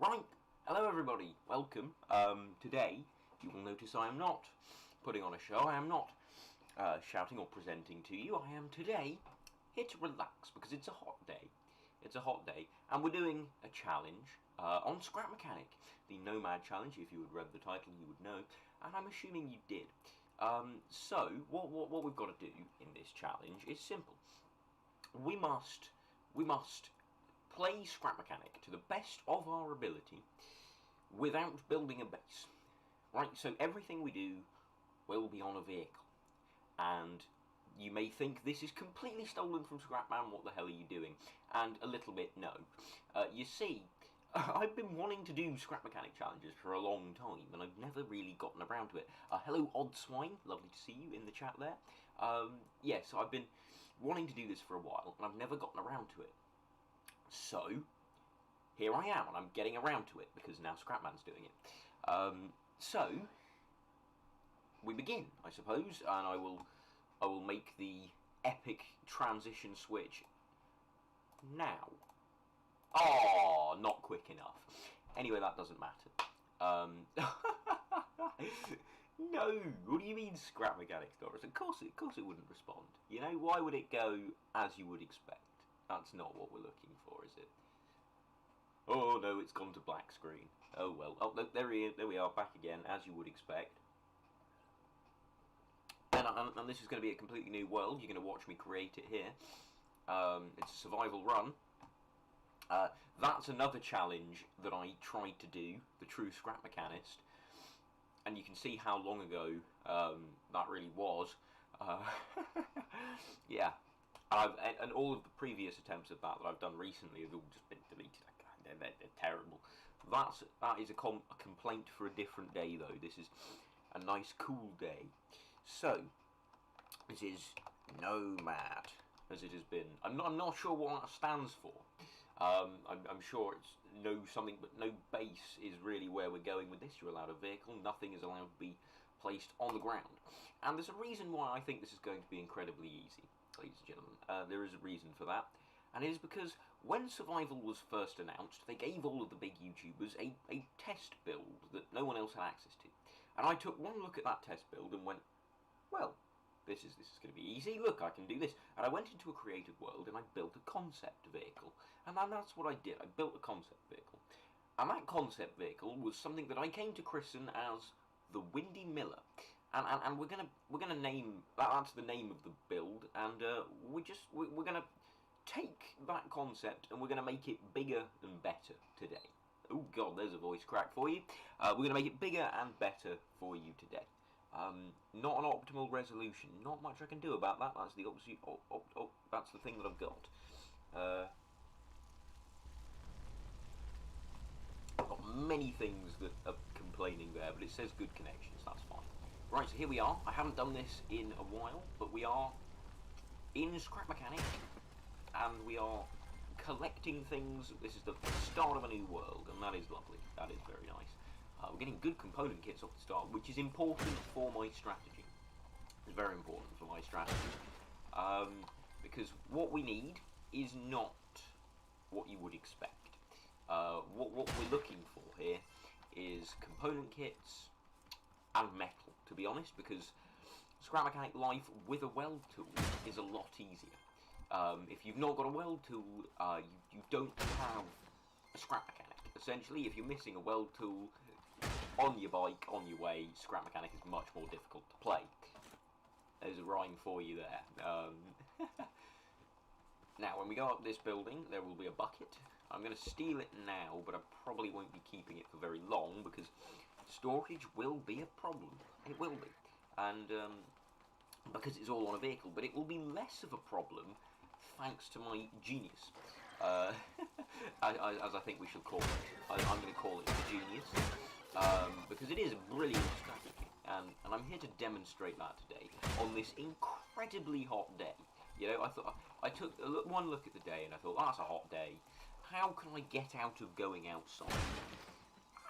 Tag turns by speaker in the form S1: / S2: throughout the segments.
S1: Right, hello everybody, welcome. Today, you will notice I am not putting on a show, I am not shouting or presenting to you. I am today here to relax because it's a hot day. It's a hot day, and we're doing a challenge on Scrap Mechanic, the NOMAD challenge. If you had read the title, you would know, and I'm assuming you did. So, what we've got to do in this challenge is simple. We must play Scrap Mechanic to the best of our ability without building a base. Right, so everything we do will be on a vehicle. And you may think this is completely stolen from Scrapman, what the hell are you doing? And a little bit no. You see, I've been wanting to do Scrap Mechanic challenges for a long time, and I've never really gotten around to it. Hello, Odd Swine, lovely to see you in the chat there. Yes, I've been wanting to do this for a while, and I've never gotten around to it. So, here I am, and I'm getting around to it, because now Scrapman's doing it. So, we begin, I suppose, and I will make the epic transition switch now. Oh, not quick enough. Anyway, that doesn't matter. No, what do you mean Scrap Mechanics, Doris? Of course it wouldn't respond. You know, why would it go as you would expect? That's not what we're looking for, is it? Oh no, it's gone to black screen. Oh well. Oh, look, there we are, back again, as you would expect. And this is going to be a completely new world. You're going to watch me create it here. It's a survival run. That's another challenge that I tried to do, the true Scrap Mechanist. And you can see how long ago that really was. Yeah. And all of the previous attempts at that I've done recently have all just been deleted. They're terrible. That is a complaint for a different day, though. This is a nice, cool day. So, this is NOMAD, as it has been. I'm not sure what that stands for. I'm sure it's no something, but no base is really where we're going with this. You're allowed a vehicle. Nothing is allowed to be placed on the ground. And there's a reason why I think this is going to be incredibly easy, ladies and gentlemen. There is a reason for that. And it is because when Survival was first announced, they gave all of the big YouTubers a test build that no one else had access to. And I took one look at that test build and went, well, this is going to be easy. Look, I can do this. And I went into a creative world and I built a concept vehicle. And that's what I did. I built a concept vehicle. And that concept vehicle was something that I came to christen as the Windy Miller. And we're gonna name that's the name of the build. And we're gonna take that concept and we're gonna make it bigger and better today. Oh God, there's a voice crack for you. We're gonna make it bigger and better for you today. Not an optimal resolution. Not much I can do about that. That's the opposite. That's the thing that I've got. I've got many things that are complaining there, but it says good connections. That's fine. Right, so here we are. I haven't done this in a while, but we are in Scrap Mechanic, and we are collecting things. This is the start of a new world, and that is lovely. That is very nice. We're getting good component kits off the start, which is important for my strategy. It's very important for my strategy. Because what we need is not what you would expect. What we're looking for here is component kits and metal, to be honest, because Scrap Mechanic life with a weld tool is a lot easier. If you've not got a weld tool, you don't have a Scrap Mechanic. Essentially, if you're missing a weld tool on your bike, on your way, Scrap Mechanic is much more difficult to play. There's a rhyme for you there. Now, when we go up this building, there will be a bucket. I'm going to steal it now, but I probably won't be keeping it for very long, because storage will be a problem. It will be. And because it's all on a vehicle, but it will be less of a problem thanks to my genius, as I think we should call it. I'm going to call it the genius, because it is a brilliant strategy, and I'm here to demonstrate that today on this incredibly hot day. You know, I took one look at the day and I thought, that's a hot day. How can I get out of going outside?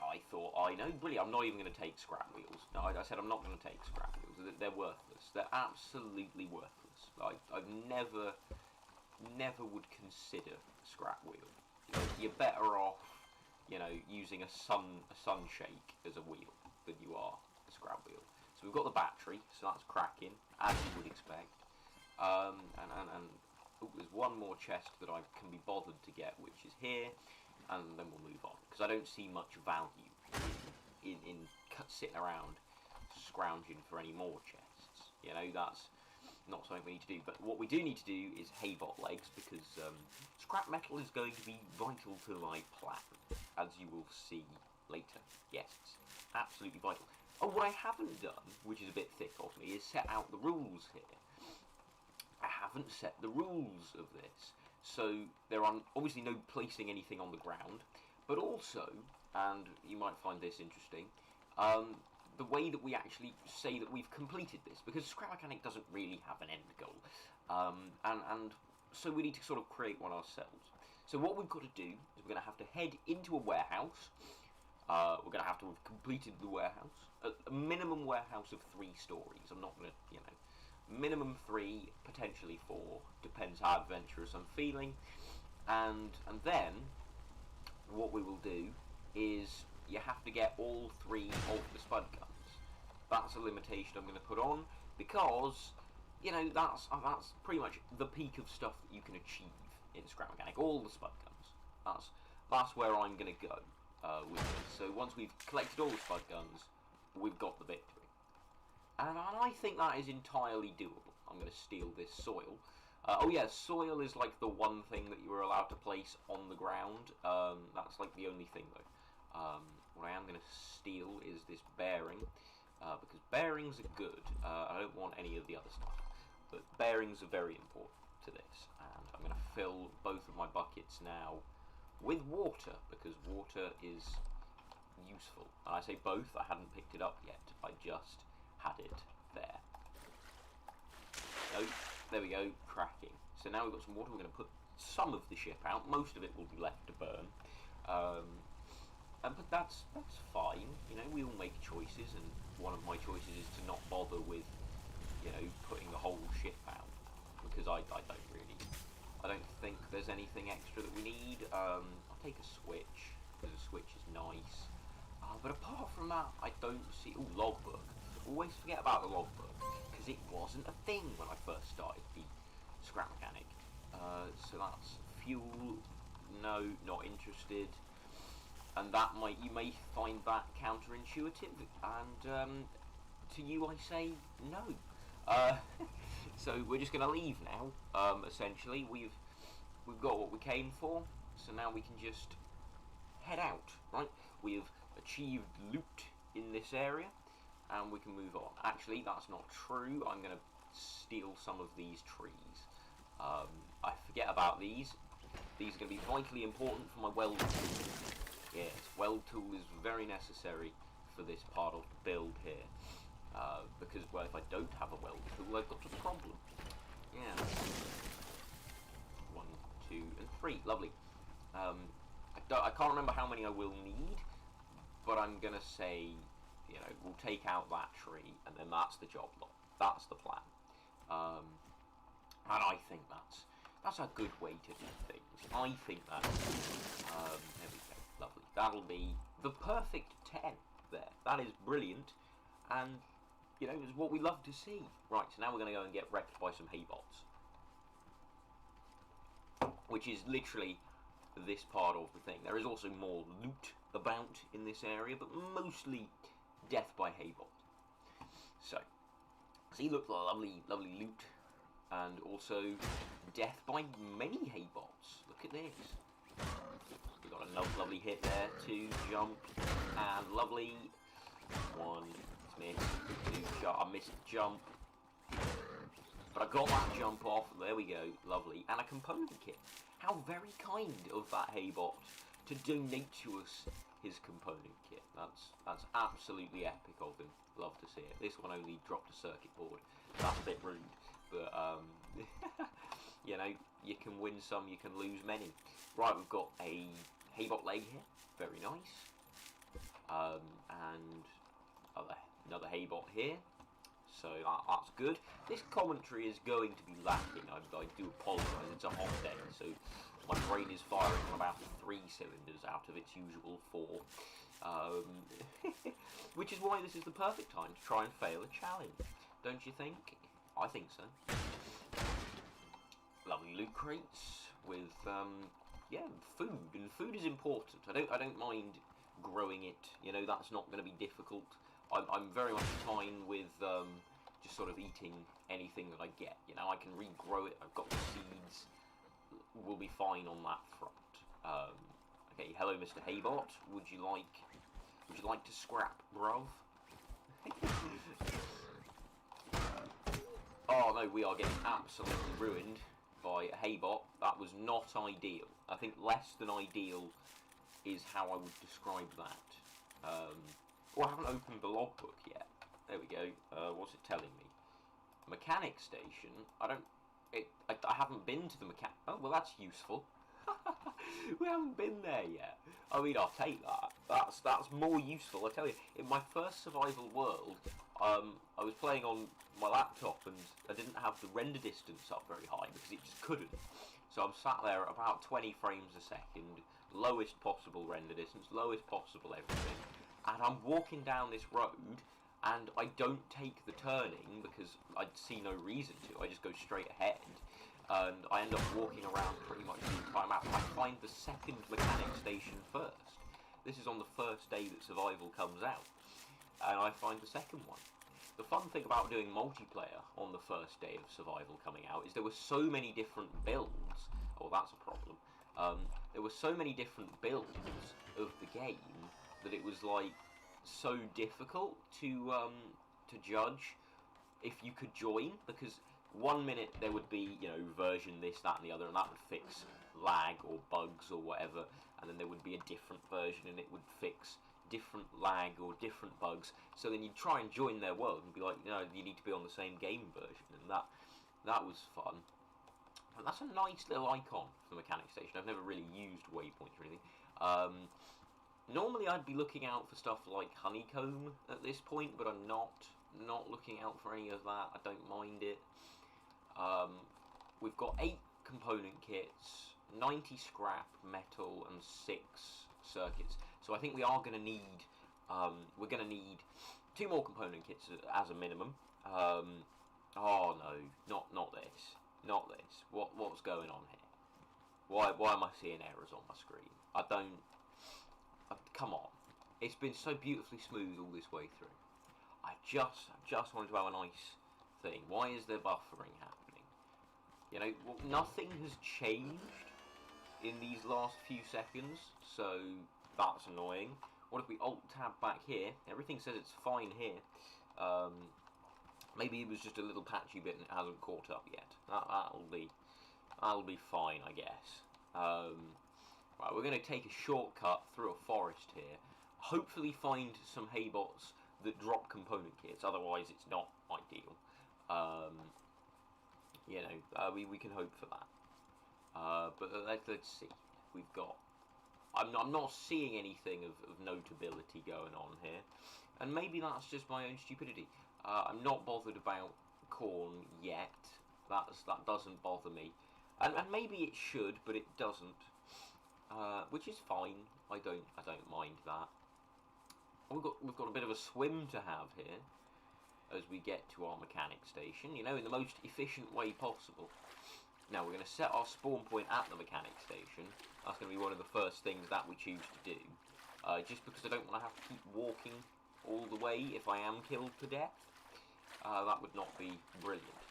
S1: I thought, I know, brilliant, I'm not even going to take scrap wheels. No, I said I'm not going to take scrap wheels. They're worthless. They're absolutely worthless. I've never would consider a scrap wheel. You know, you're better off you know, using a sunshake as a wheel than you are a scrap wheel. So we've got the battery, so that's cracking, as you would expect. There's one more chest that I can be bothered to get, which is here, and then we'll move on, because I don't see much value in sitting around scrounging for any more chests. You know, that's not something we need to do. But what we do need to do is haybot legs, because scrap metal is going to be vital to my plan, as you will see later. Yes, it's absolutely vital. Oh, what I haven't done, which is a bit thick of me, is set out the rules here. I haven't set the rules of this. So there are obviously no placing anything on the ground, but also, and you might find this interesting, the way that we actually say that we've completed this, because Scrap Mechanic doesn't really have an end goal, and so we need to sort of create one ourselves. So what we've got to do is we're going to have to head into a warehouse. We're going to have to have completed the warehouse, a minimum warehouse of 3 stories. I'm not going to, you know, minimum 3, potentially 4, depends how adventurous I'm feeling. And then what we will do is you have to get all 3 of the spud guns. That's a limitation I'm going to put on, because, you know, that's pretty much the peak of stuff that you can achieve in Scrap Mechanic. All the spud guns. That's where I'm going to go with this. So once we've collected all the spud guns, we've got the victory. And I think that is entirely doable. I'm going to steal this soil. Oh yeah, soil is like the one thing that you are allowed to place on the ground. That's like the only thing though. What I am going to steal is this bearing, because bearings are good. I don't want any of the other stuff, but bearings are very important to this. And I'm going to fill both of my buckets now with water, because water is useful. And I say both, I hadn't picked it up yet. I just had it there. So, there we go, cracking. So now we've got some water. We're going to put some of the ship out. Most of it will be left to burn. But that's fine. You know, we all make choices, and one of my choices is to not bother with, you know, putting the whole ship out, because I don't think there's anything extra that we need. I'll take a switch, because a switch is nice. But apart from that, I don't see... Ooh, logbook. Always forget about the logbook, because it wasn't a thing when I first started the Scrap Mechanic. So that's fuel. No, not interested. And that you may find that counterintuitive, and to you I say no. So we're just going to leave now. Essentially, we've got what we came for, so now we can just head out. Right? We have achieved loot in this area, and we can move on. Actually, that's not true. I'm going to steal some of these trees. I forget about these. These are going to be vitally important for my weld tool. Yes, weld tool is very necessary for this part of the build here. Because, well, if I don't have a weld tool, I've got a problem. Yeah. 1, 2, and 3. Lovely. I can't remember how many I will need, but I'm going to say, you know, we'll take out that tree, and then that's the job lot. That's the plan. And I think that's a good way to do things. I think that. There we go. Lovely. That'll be the perfect 10 there. That is brilliant, and, you know, it's what we love to see. Right, so now we're going to go and get wrecked by some haybots, which is literally this part of the thing. There is also more loot about in this area, but mostly death by haybot. So, see, look, lovely, lovely loot, and also death by many haybots. Look at this. We got another lovely hit there. 2 jump, and lovely 1 miss. 2 shot. I missed the jump, but I got that jump off. There we go. Lovely, and a component kit. How very kind of that haybot to donate to us his component kit. That's absolutely epic of him. Love to see it. This one only dropped a circuit board. That's a bit rude, but you know, you can win some, you can lose many. Right, we've got a haybot leg here. Very nice. And another haybot here. So that's good. This commentary is going to be lacking. I do apologise. It's a hot day, so my brain is firing on about 3 cylinders out of its usual 4. Which is why this is the perfect time to try and fail a challenge, don't you think? I think so. Lovely loot crates with yeah, food, and food is important. I don't mind growing it. You know, that's not going to be difficult. I'm very much fine with just sort of eating anything that I get. You know, I can regrow it. I've got the seeds. We'll be fine on that front. Okay, hello, Mr. Haybot. Would you like to scrap, bruv? Oh no, we are getting absolutely ruined by a Haybot. That was not ideal. I think less than ideal is how I would describe that. Oh, I haven't opened the logbook yet. There we go. What's it telling me? Mechanic station. I haven't been to the mechanic. Oh, well, that's useful. We haven't been there yet. I mean, I'll take that. That's more useful. I tell you, in my first survival world, I was playing on my laptop and I didn't have the render distance up very high because it just couldn't. So I'm sat there at about 20 frames a second, lowest possible render distance, lowest possible everything, and I'm walking down this road and I don't take the turning because I see no reason to. I just go straight ahead. And I end up walking around pretty much the entire map. I find the second mechanic station first. This is on the first day that survival comes out. And I find the second one. The fun thing about doing multiplayer on the first day of survival coming out is there were so many different builds. Oh, that's a problem. There were so many different builds of the game that it was like so difficult to judge if you could join, because 1 minute there would be, you know, version this, that and the other, and that would fix lag or bugs or whatever, and then there would be a different version and it would fix different lag or different bugs. So then you'd try and join their world and be like, no, you need to be on the same game version, and that was fun. And that's a nice little icon for the mechanic station. I've never really used waypoints or anything. Normally I'd be looking out for stuff like honeycomb at this point, but I'm not looking out for any of that. I don't mind it. We've got 8 component kits, 90 scrap, metal, and 6 circuits. So I think we are going to need, we're going to need 2 more component kits as a minimum. Oh no, not this, not this. What's going on here? Why am I seeing errors on my screen? I don't. Come on, it's been so beautifully smooth all this way through. I just wanted to have a nice thing. Why is there buffering happening? You know, well, nothing has changed in these last few seconds, so that's annoying. What if we alt-tab back here? Everything says it's fine here. Maybe it was just a little patchy bit and it hasn't caught up yet. That'll be fine, I guess. Right, we're going to take a shortcut through a forest here. Hopefully find some haybots that drop component kits. Otherwise, it's not ideal. You know, we can hope for that. But let's see. We've got. I'm not seeing anything of notability going on here, and maybe that's just my own stupidity. I'm not bothered about corn yet. That doesn't bother me, and maybe it should, but it doesn't. Which is fine. I don't mind that. We've got a bit of a swim to have here as we get to our mechanic station. You know, in the most efficient way possible. Now we're going to set our spawn point at the mechanic station. That's going to be one of the first things that we choose to do. Just because I don't want to have to keep walking all the way if I am killed to death. That would not be brilliant.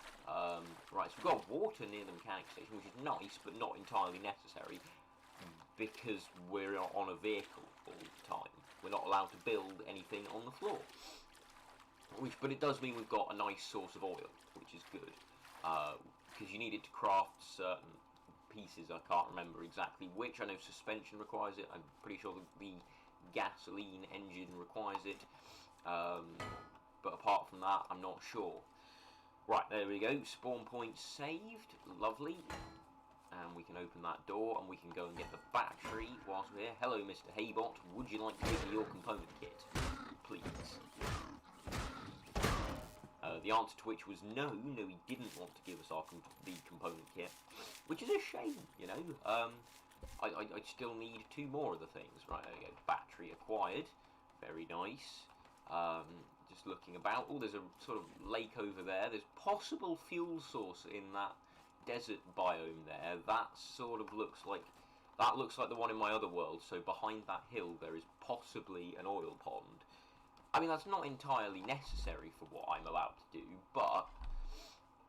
S1: Right, so we've got water near the mechanic station, which is nice, but not entirely necessary, because we're on a vehicle all the time. We're not allowed to build anything on the floor. But it does mean we've got a nice source of oil, which is good. Because you need it to craft certain pieces. I can't remember exactly which. I know suspension requires it. I'm pretty sure the gasoline engine requires it. But apart from that, I'm not sure. Right, there we go. Spawn point saved. Lovely. And we can open that door and we can go and get the battery whilst we're here. Hello, Mr. Haybot. Would you like to give me your component kit? Please. The answer to which was no, he didn't want to give us the component kit, which is a shame, you know. I still need 2 more of the things. Right, there we go. Battery acquired. Very nice. Just looking about. Oh, there's a sort of lake over there. There's possible fuel source in that desert biome there. That sort of looks like the one in my other world. So behind that hill there is possibly an oil pond. I mean, that's not entirely necessary for what I'm about to do, but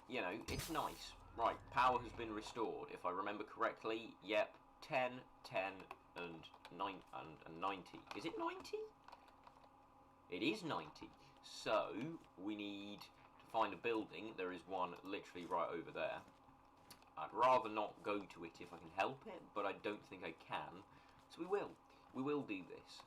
S1: you know, it's nice. Right, power has been restored. If I remember correctly, yep, 10, 10, and 9 and 90. Is it 90? It is 90. So we need to find a building. There is one literally right over there. I'd rather not go to it if I can help it, but I don't think I can. So we will do this.